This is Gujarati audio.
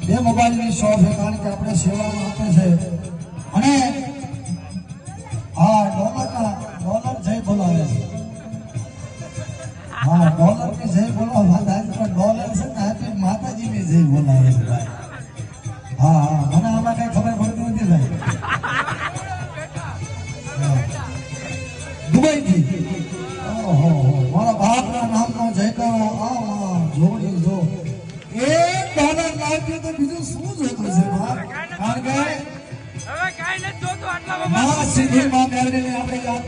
બે મોબાઈલની શોપ છે કારણ કે આપણે સેવામાં આપે છે અને હા ડોલર જય બોલાવે છે હા ડોલરની જય બોલાવવા પણ ડોલર છે ને આપી માતાજીની જય બોલાવે છે ભાઈ હા હા મને આમાં કઈ ખબર પડતી નથી ભાઈ દુબઈથી ઓહો મારા બાપના નામનો જયકારો આ જોડી જો એક ડોલર લાગ્યો તો બીજું શું જોતું છે કારણ કે હવે કાઈ નથી જોતું આટલામાં સીધી માં મેળવીને આપણે યાદ